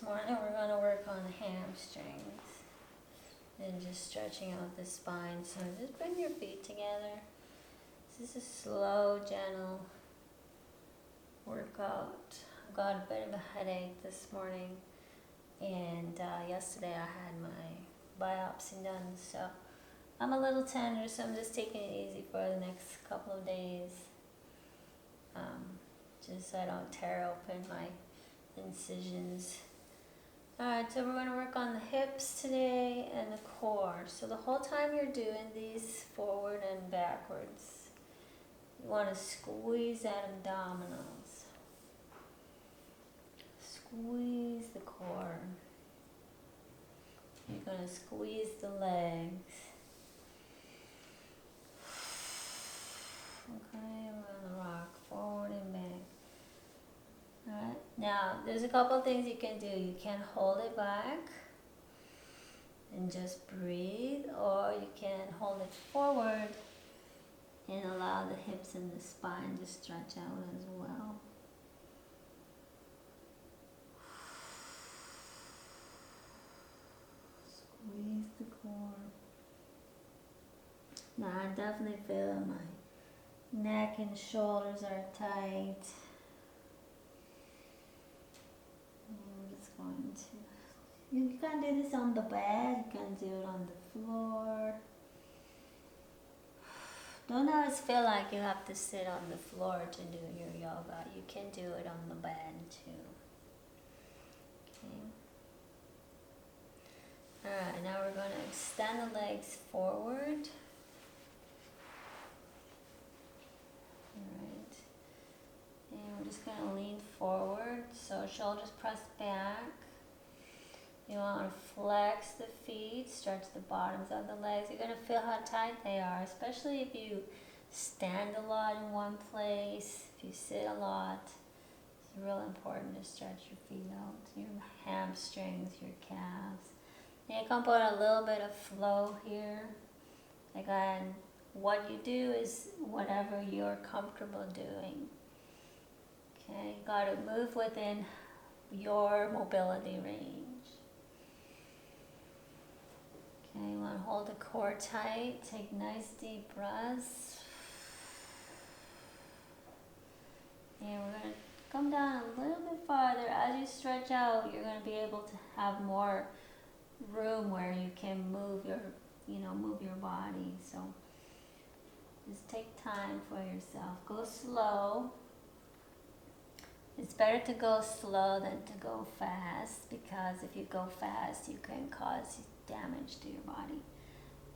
This morning we're going to work on the hamstrings and just stretching out the spine. So just bring your feet together. This is a slow, gentle workout. I got a bit of a headache this morning, and yesterday I had my biopsy done, so I'm a little tender, so I'm just taking it easy for the next couple of days, just so I don't tear open my incisions. Alright, so we're going to work on the hips today and the core. So the whole time you're doing these forward and backwards, you want to squeeze that abdominals. Squeeze the core. You're going to squeeze the legs. Okay, we're going to rock forward and back. Alright, now there's a couple of things you can do. You can hold it back and just breathe, or you can hold it forward and allow the hips and the spine to stretch out as well. Squeeze the core. Now I definitely feel my neck and shoulders are tight. I'm just going to, you can do this on the bed, you can do it on the floor. Don't always feel like you have to sit on the floor to do your yoga. You can do it on the bed too. Okay. Alright, now we're going to extend the legs forward. Alright. And we're just going to lean forward, so shoulders pressed back. You want to flex the feet, stretch the bottoms of the legs. You're going to feel how tight they are, especially if you stand a lot in one place, if you sit a lot. It's real important to stretch your feet out, your hamstrings, your calves. And you can put a little bit of flow here. Again, what you do is whatever you're comfortable doing. Okay, you got to move within your mobility range. Okay, you want to hold the core tight. Take nice deep breaths. And we're going to come down a little bit farther. As you stretch out, you're going to be able to have more room where you can move your body. So just take time for yourself. Go slow. It's better to go slow than to go fast, because if you go fast, you can cause damage to your body.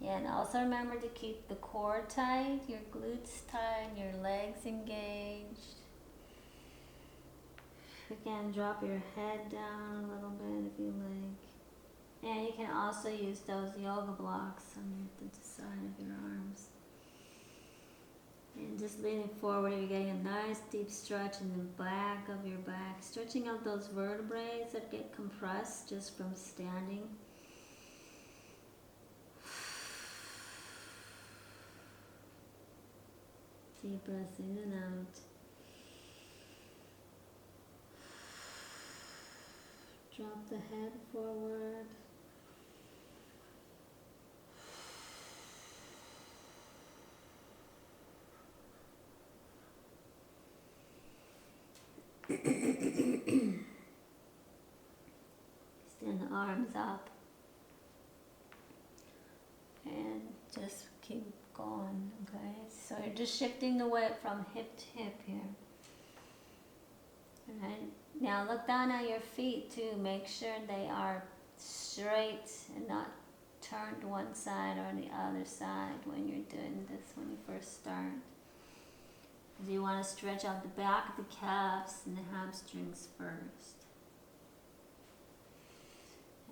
Yeah, and also remember to keep the core tight, your glutes tight, your legs engaged. You can drop your head down a little bit if you like. And you can also use those yoga blocks on the side of your arms. And just leaning forward, you're getting a nice deep stretch in the back of your back, stretching out those vertebrae that get compressed just from standing. Deep breaths in and out. Drop the head forward. Stand the arms up and just keep going, okay? So you're just shifting the weight from hip to hip here. Alright, now look down at your feet too. Make sure they are straight and not turned to one side or the other side when you're doing this, when you first start. You want to stretch out the back of the calves and the hamstrings first.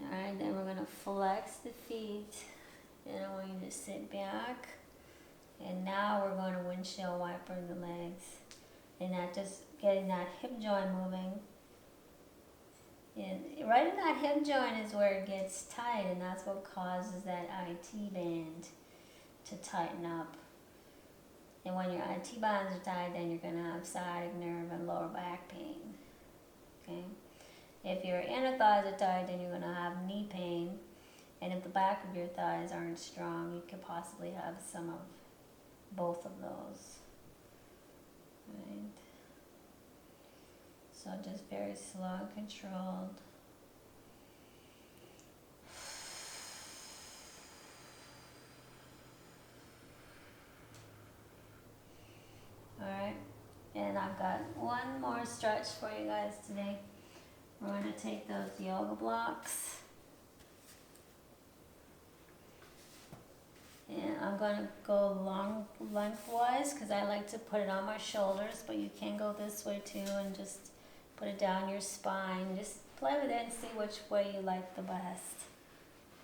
Alright, then we're going to flex the feet. Then I want you to sit back. And now we're going to windshield wiper the legs. And that just getting that hip joint moving. And right in that hip joint is where it gets tight, and that's what causes that IT band to tighten up. And when your IT bands are tight, then you're going to have sciatic nerve and lower back pain. Okay? If your inner thighs are tight, then you're going to have knee pain. And if the back of your thighs aren't strong, you could possibly have some of both of those. Right? So just very slow and controlled. Alright, and I've got one more stretch for you guys today. We're going to take those yoga blocks. And I'm going to go lengthwise because I like to put it on my shoulders, but you can go this way too and just put it down your spine. Just play with it and see which way you like the best.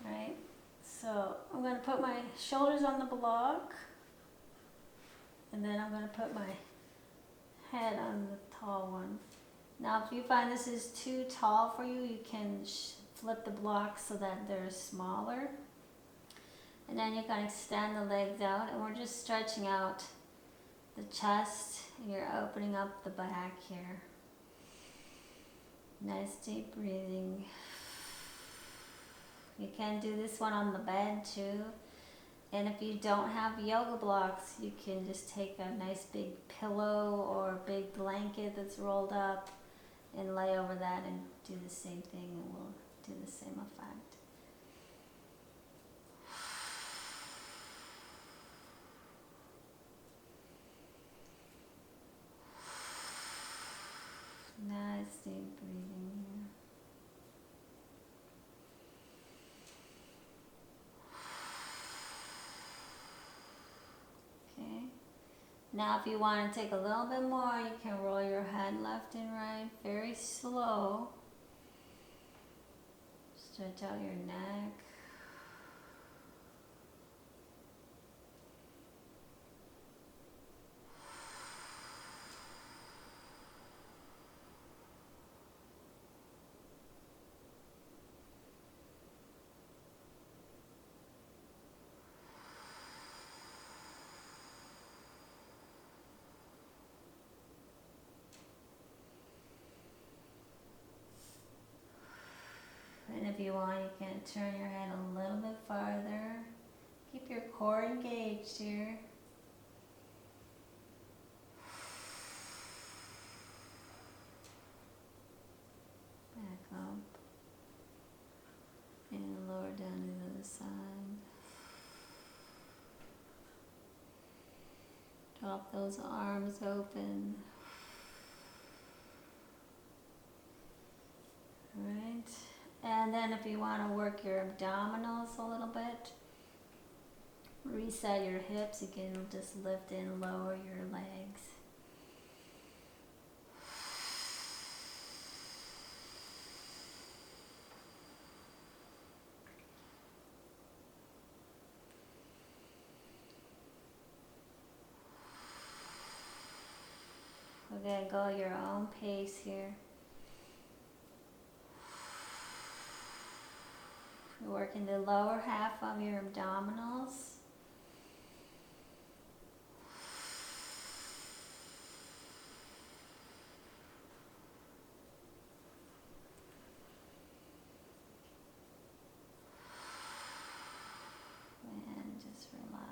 Alright, so I'm going to put my shoulders on the block. And then I'm going to put my head on the tall one. Now if you find this is too tall for you, you can flip the blocks so that they're smaller. And then you can extend the legs out, and we're just stretching out the chest, and you're opening up the back here. Nice deep breathing. You can do this one on the bed too. And if you don't have yoga blocks, you can just take a nice big pillow or a big blanket that's rolled up and lay over that and do the same thing, and we'll do the same effect. Nice deep breathing here. Okay. Now if you want to take a little bit more, you can roll your head left and right, very slow. Stretch out your neck. And if you want, you can turn your head a little bit farther. Keep your core engaged here. Back up. And lower down to the other side. Drop those arms open. Alright. And then if you want to work your abdominals a little bit, reset your hips, you can just lift and lower your legs. We're going to go your own pace here. You're working the lower half of your abdominals. And just relax.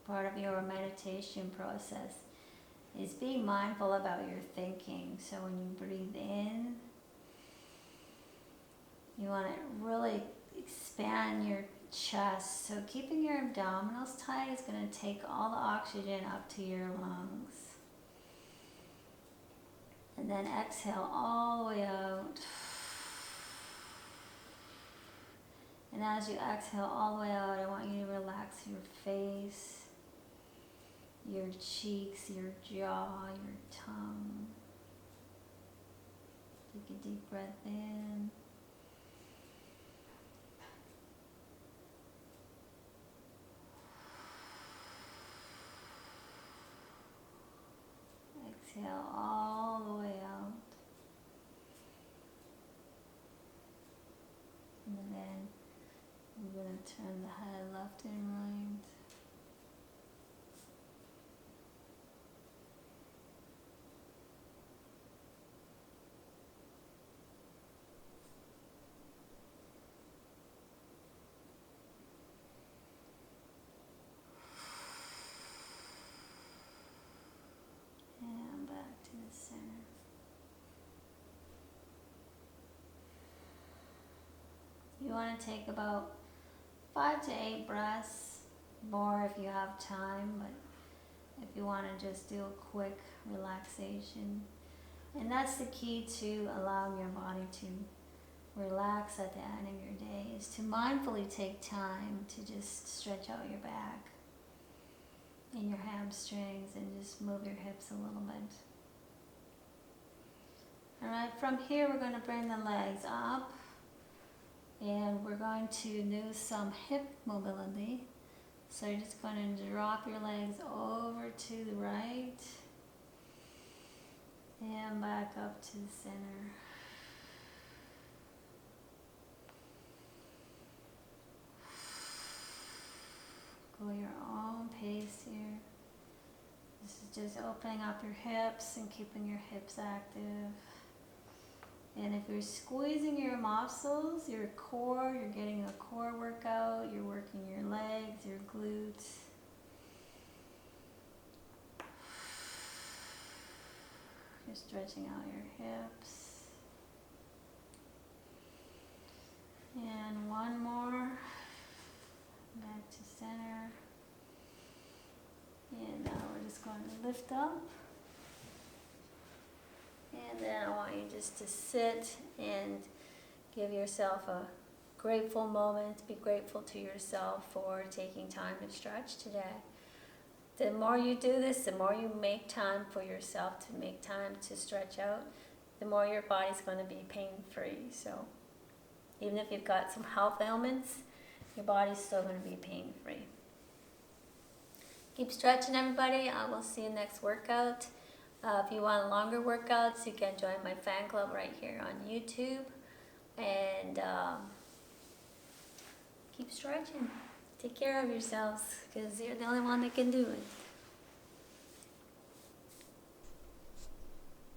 Part of your meditation process is being mindful about your thinking. So when you breathe in, you want to really expand your chest. So keeping your abdominals tight is going to take all the oxygen up to your lungs. And then exhale all the way out. And as you exhale all the way out, I want you to relax your face, your cheeks, your jaw, your tongue. Take a deep breath in. Exhale all the way out. And then I'm going to turn the head left and right. You want to take about 5 to 8 breaths, more if you have time, but if you want to just do a quick relaxation. And that's the key to allowing your body to relax at the end of your day, is to mindfully take time to just stretch out your back and your hamstrings and just move your hips a little bit. Alright, from here we're going to bring the legs up and we're going to do some hip mobility. So you're just going to drop your legs over to the right and back up to the center. Go your own pace here. This is just opening up your hips and keeping your hips active. And if you're squeezing your muscles, your core, you're getting a core workout, you're working your legs, your glutes. You're stretching out your hips. And one more. Back to center. And now we're just going to lift up. And then I want you just to sit and give yourself a grateful moment. Be grateful to yourself for taking time to stretch today. The more you do this, the more you make time for yourself to make time to stretch out, the more your body's going to be pain-free. So even if you've got some health ailments, your body's still going to be pain-free. Keep stretching, everybody. I will see you next workout. If you want longer workouts, you can join my fan club right here on YouTube. And keep stretching. Take care of yourselves, because you're the only one that can do it.